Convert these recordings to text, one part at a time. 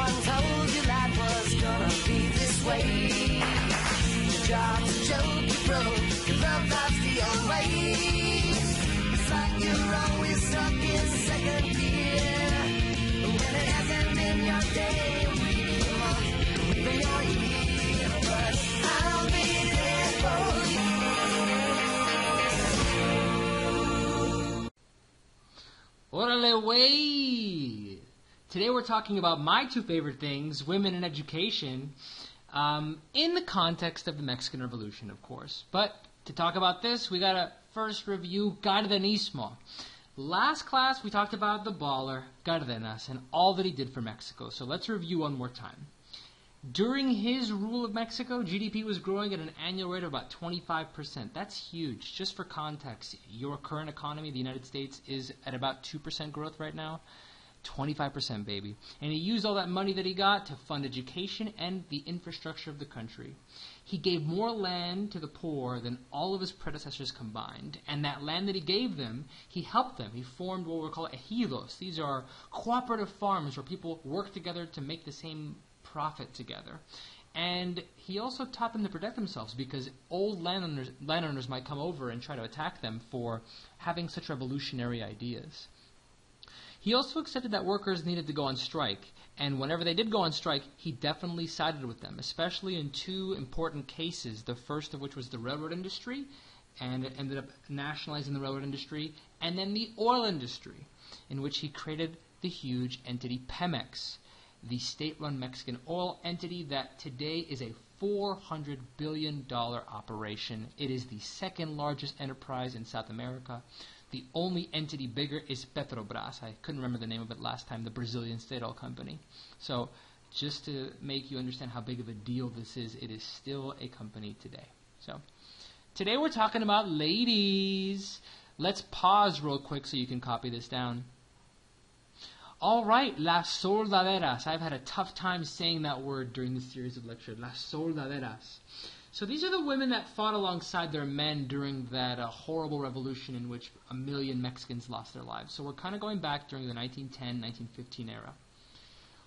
one told you life was gonna be this way. Your job's a joke, you broke, your love life's the old way. It's like you're always stuck in second gear. When it hasn't been your day, or maybe your month, or maybe your year. But I'll be there for you. Orale way! Today we're talking about my two favorite things, women and education, in the context of the Mexican Revolution, of course. But to talk about this, we gotta first review Cardenismo. Last class, we talked about the baller, Cardenas, and all that he did for Mexico. So let's review one more time. During his rule of Mexico, GDP was growing at an annual rate of about 25%. That's huge. Just for context, your current economy, the United States, is at about 2% growth right now. 25%, baby. And he used all that money that he got to fund education and the infrastructure of the country. He gave more land to the poor than all of his predecessors combined. And that land that he gave them, he helped them. He formed what we're called ejidos. These are cooperative farms where people work together to make the same profit together. And he also taught them to protect themselves because old landowners might come over and try to attack them for having such revolutionary ideas. He also accepted that workers needed to go on strike, and whenever they did go on strike, he definitely sided with them, especially in two important cases, the first of which was the railroad industry, and it ended up nationalizing the railroad industry, and then the oil industry, in which he created the huge entity Pemex, the state-run Mexican oil entity that today is a $400 billion operation. It is the second largest enterprise in South America. The only entity bigger is Petrobras. I couldn't remember the name of it last time, the Brazilian state oil company. So just to make you understand how big of a deal this is, it is still a company today. So today we're talking about ladies. Let's pause real quick so you can copy this down. All right, las soldaderas. I've had a tough time saying that word during this series of lectures, las soldaderas. So these are the women that fought alongside their men during that horrible revolution in which 1 million Mexicans lost their lives. So we're kind of going back during the 1910, 1915 era.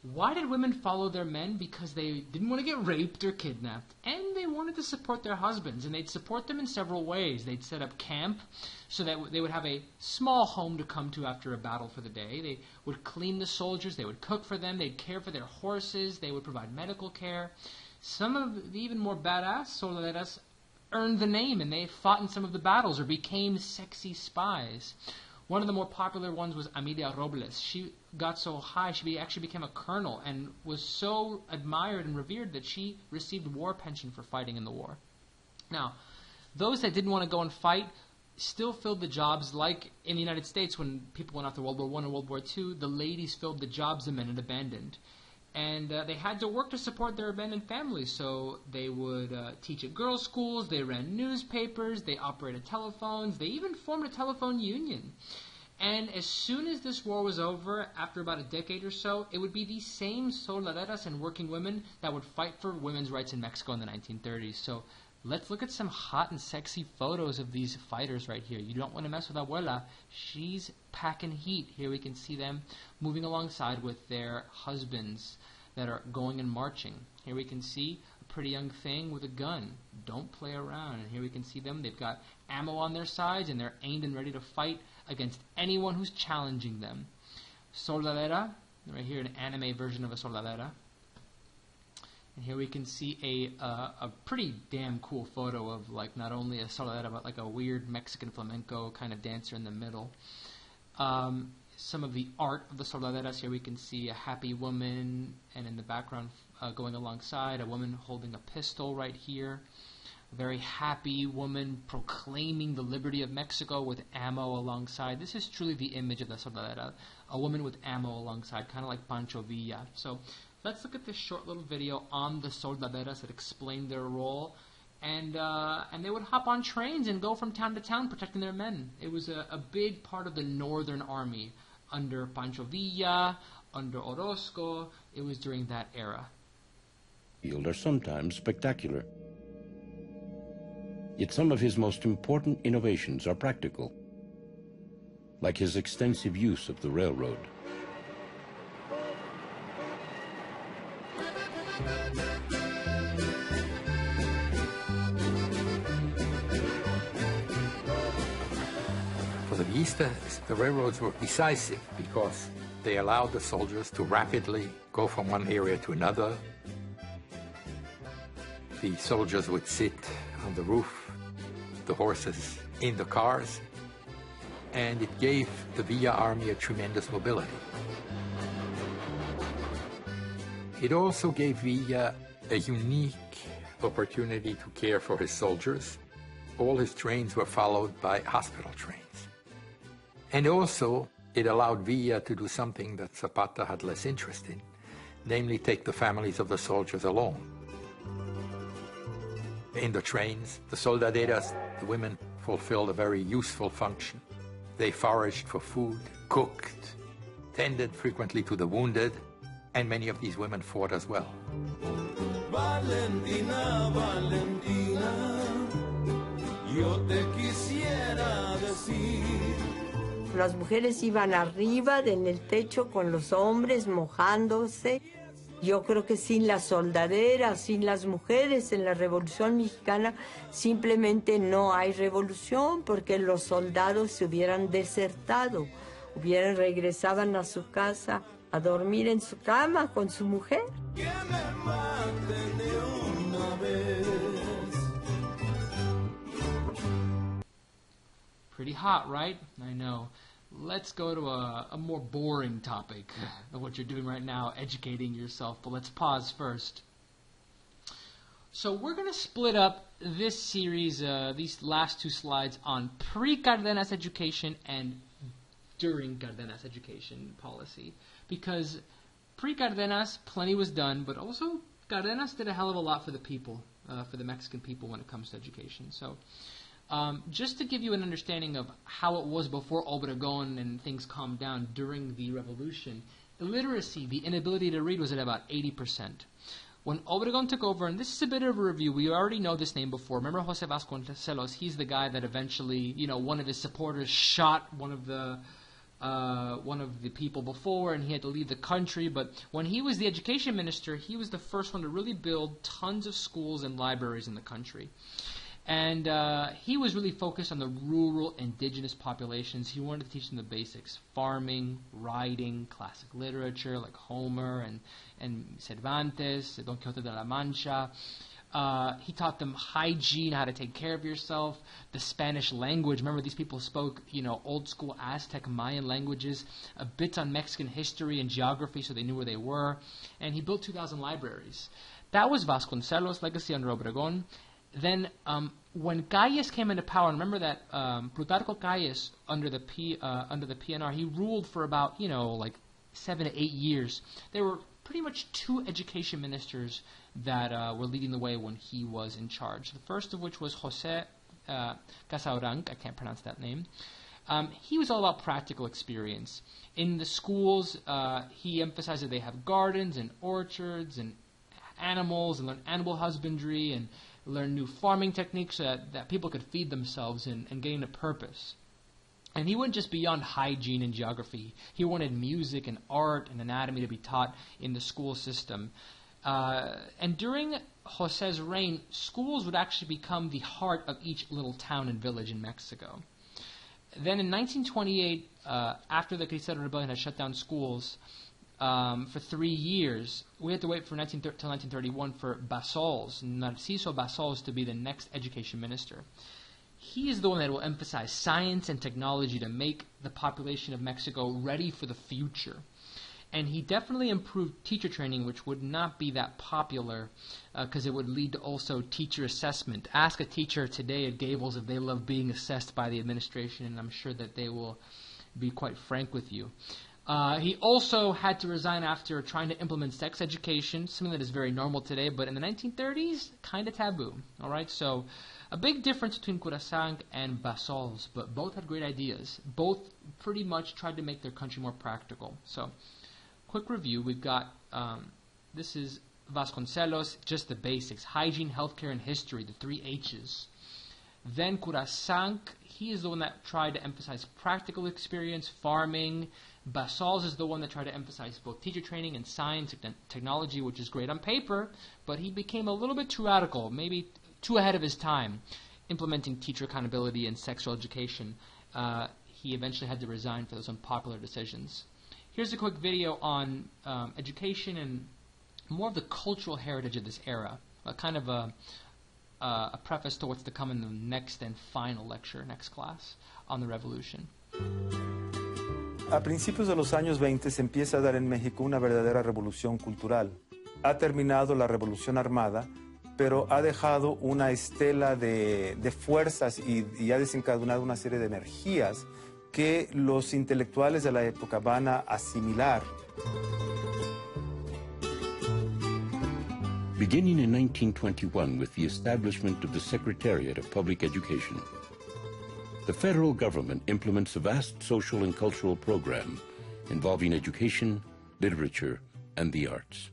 Why did women follow their men? Because they didn't want to get raped or kidnapped, and they wanted to support their husbands, and they'd support them in several ways. They'd set up camp so that they would have a small home to come to after a battle for the day. They would clean the soldiers, they would cook for them, they'd care for their horses, they would provide medical care. Some of the even more badass soldaderas earned the name, and they fought in some of the battles or became sexy spies. One of the more popular ones was Amelia Robles. She got so high, she actually became a colonel and was so admired and revered that she received war pension for fighting in the war. Now, those that didn't want to go and fight still filled the jobs, like in the United States when people went after World War I and World War II, the ladies filled the jobs the men had abandoned. And they had to work to support their abandoned families, so they would teach at girls' schools, they ran newspapers, they operated telephones, they even formed a telephone union. And as soon as this war was over, after about a decade or so, it would be these same soldaderas and working women that would fight for women's rights in Mexico in the 1930s. So let's look at some hot and sexy photos of these fighters right here. You don't want to mess with Abuela. She's packing heat. Here we can see them moving alongside with their husbands that are going and marching. Here we can see a pretty young thing with a gun. Don't play around. And here we can see them. They've got ammo on their sides, and they're aimed and ready to fight against anyone who's challenging them. Soldadera, right here, an anime version of a soldadera. And here we can see a pretty damn cool photo of like not only a soldadera but like a weird Mexican flamenco kind of dancer in the middle. Some of the art of the soldaderas. Here we can see a happy woman, and in the background going alongside, a woman holding a pistol right here. A very happy woman proclaiming the liberty of Mexico with ammo alongside. This is truly the image of the soldadera, a woman with ammo alongside, kind of like Pancho Villa. So let's look at this short little video on the soldaderas that explain their role. And they would hop on trains and go from town to town protecting their men. It was a big part of the Northern Army under Pancho Villa, under Orozco. It was during that era. Are sometimes spectacular. Yet some of his most important innovations are practical, like his extensive use of the railroad. For the Villistas, the railroads were decisive because they allowed the soldiers to rapidly go from one area to another. The soldiers would sit on the roof, the horses in the cars, and it gave the Villa Army a tremendous mobility. It also gave Villa a unique opportunity to care for his soldiers. All his trains were followed by hospital trains. And also, it allowed Villa to do something that Zapata had less interest in, namely take the families of the soldiers along. In the trains, the soldaderas, the women, fulfilled a very useful function. They foraged for food, cooked, tended frequently to the wounded, and many of these women fought as well. Valentina, Valentina, yo te quisiera decir. Las mujeres iban arriba en el techo con los hombres mojándose. Yo creo que sin las soldaderas, sin las mujeres en la Revolución Mexicana, simplemente no hay revolución, porque los soldados se hubieran desertado, regresaban a su casa a dormir en su cama con su mujer. Que me maten de una vez. Pretty hot, right? I know. Let's go to a more boring topic of what you're doing right now, educating yourself. But let's pause first. So we're going to split up this series, these last two slides, on pre-Cardenas education and during Cardenas education policy. Because pre-Cardenas, plenty was done, but also Cardenas did a hell of a lot for the people, for the Mexican people when it comes to education. So just to give you an understanding of how it was before Obregon and things calmed down during the revolution, illiteracy, the inability to read, was at about 80%. When Obregon took over, and this is a bit of a review, we already know this name before. Remember Jose Vasconcelos? He's the guy that eventually, one of his supporters shot one of the people before, and he had to leave the country. But when he was the education minister, he was the first one to really build tons of schools and libraries in the country. And he was really focused on the rural indigenous populations. He wanted to teach them the basics: farming, writing, classic literature like Homer and Cervantes, Don Quixote de la Mancha. He taught them hygiene, how to take care of yourself, the Spanish language. Remember, these people spoke, old school Aztec, Mayan languages, a bit on Mexican history and geography, so they knew where they were. And he built 2,000 libraries. That was Vasconcelos' legacy under Obregon. Then, when Calles came into power, and remember that Plutarco Calles under the PNR, he ruled for about 7 to 8 years. There were pretty much two education ministers that were leading the way when he was in charge. The first of which was Jose Casaurang. I can't pronounce that name. He was all about practical experience. In the schools, he emphasized that they have gardens and orchards and animals, and learn animal husbandry and learn new farming techniques so that people could feed themselves and gain a purpose. And he went just beyond hygiene and geography. He wanted music and art and anatomy to be taught in the school system. And during Jose's reign, schools would actually become the heart of each little town and village in Mexico. Then in 1928, after the Cristero Rebellion had shut down schools for 3 years, we had to wait till 1931 for Basols, Narciso Basols, to be the next education minister. He is the one that will emphasize science and technology to make the population of Mexico ready for the future. And he definitely improved teacher training, which would not be that popular because it would lead to also teacher assessment. Ask a teacher today at Gables if they love being assessed by the administration, and I'm sure that they will be quite frank with you. He also had to resign after trying to implement sex education, something that is very normal today, but in the 1930s, kind of taboo. All right, so a big difference between Corazang and Basols, but both had great ideas. Both pretty much tried to make their country more practical. So, quick review. We've got, this is Vasconcelos, just the basics: hygiene, healthcare, and history, the 3 H's. Then Curasanc, he is the one that tried to emphasize practical experience, farming. Basals is the one that tried to emphasize both teacher training and science and technology, which is great on paper, but he became a little bit too radical, maybe too ahead of his time, implementing teacher accountability and sexual education. He eventually had to resign for those unpopular decisions. Here's a quick video on education and more of the cultural heritage of this era, kind of a preface to what's to come in the next and final lecture, next class, on the revolution. A principios de los años 20 se empieza a dar en México una verdadera revolución cultural. Ha terminado la revolución armada, pero ha dejado una estela de fuerzas y ha desencadenado una serie de energías que los intelectuales de la época van a asimilar. Beginning in 1921 with the establishment of the Secretariat of Public Education, the federal government implements a vast social and cultural program involving education, literature, and the arts.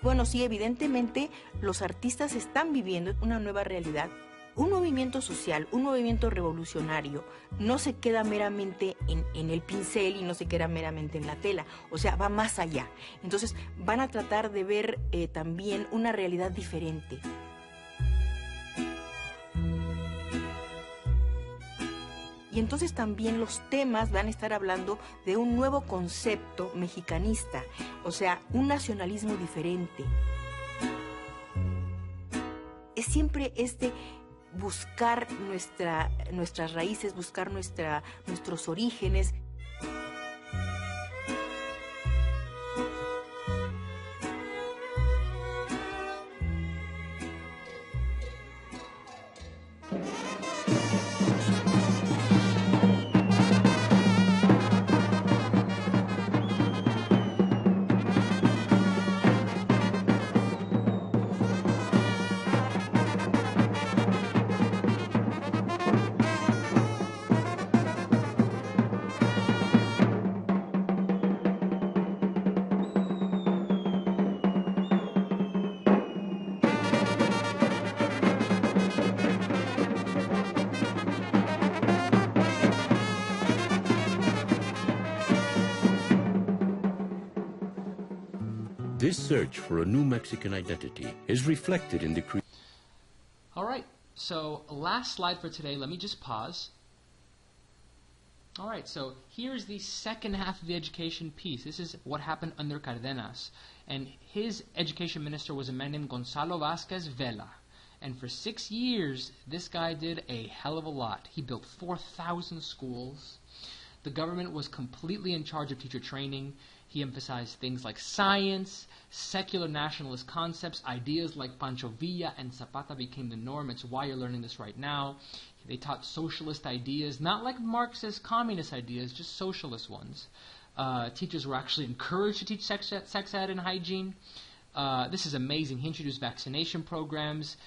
Bueno, sí, evidentemente los artistas están viviendo una nueva realidad. Un movimiento social, un movimiento revolucionario, no se queda meramente en el pincel y no se queda meramente en la tela, o sea, va más allá. Entonces van a tratar de ver también una realidad diferente. Y entonces también los temas van a estar hablando de un nuevo concepto mexicanista, o sea, un nacionalismo diferente. Es siempre buscar nuestras raíces, buscar nuestros orígenes. This search for a new Mexican identity is reflected in the All right, so last slide for today. Let me just pause. All right, so here's the second half of the education piece. This is what happened under Cardenas. And his education minister was a man named Gonzalo Vázquez Vela. And for 6 years, this guy did a hell of a lot. He built 4,000 schools. The government was completely in charge of teacher training. He emphasized things like science, secular nationalist concepts, ideas like Pancho Villa and Zapata became the norm. It's why you're learning this right now. They taught socialist ideas, not like Marxist communist ideas, just socialist ones. Teachers were actually encouraged to teach sex ed and hygiene. This is amazing. He introduced vaccination programs,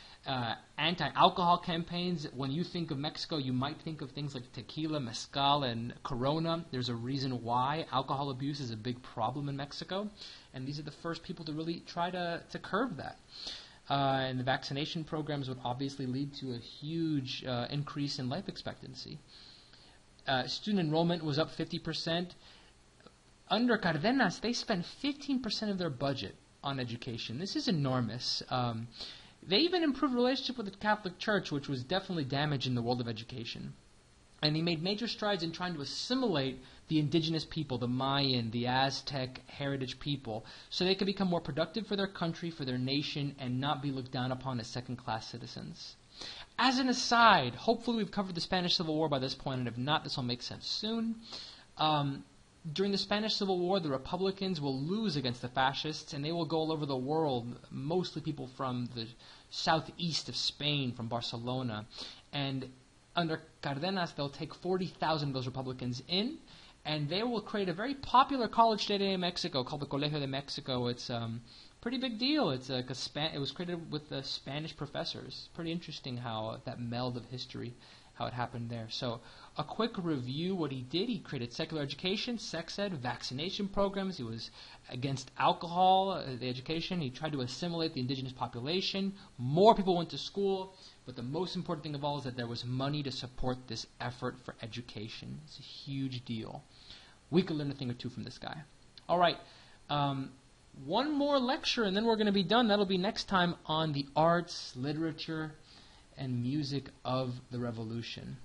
anti-alcohol campaigns. When you think of Mexico, you might think of things like tequila, mezcal, and Corona. There's a reason why alcohol abuse is a big problem in Mexico, and these are the first people to really try to curb that. And the vaccination programs would obviously lead to a huge increase in life expectancy. Student enrollment was up 50%. Under Cardenas, they spent 15% of their budget on education. This is enormous. They even improved relationship with the Catholic Church, which was definitely damaged in the world of education. And he made major strides in trying to assimilate the indigenous people, the Mayan, the Aztec heritage people, so they could become more productive for their country, for their nation, and not be looked down upon as second-class citizens. As an aside, hopefully we've covered the Spanish Civil War by this point, and if not, this will make sense soon. During the Spanish Civil War, the Republicans will lose against the fascists, and they will go all over the world, mostly people from the southeast of Spain, from Barcelona. And under Cardenas, they'll take 40,000 of those Republicans in, and they will create a very popular college today in Mexico called the Colegio de Mexico. It's pretty big deal. It's like it was created with the Spanish professors. Pretty interesting how that meld of history, how it happened there. So a quick review what he did. He created secular education, sex ed, vaccination programs. He was against alcohol, the education. He tried to assimilate the indigenous population. More people went to school. But the most important thing of all is that there was money to support this effort for education. It's a huge deal. We could learn a thing or two from this guy. All right. One more lecture, and then we're going to be done. That'll be next time on the arts, literature, and music of the Revolution.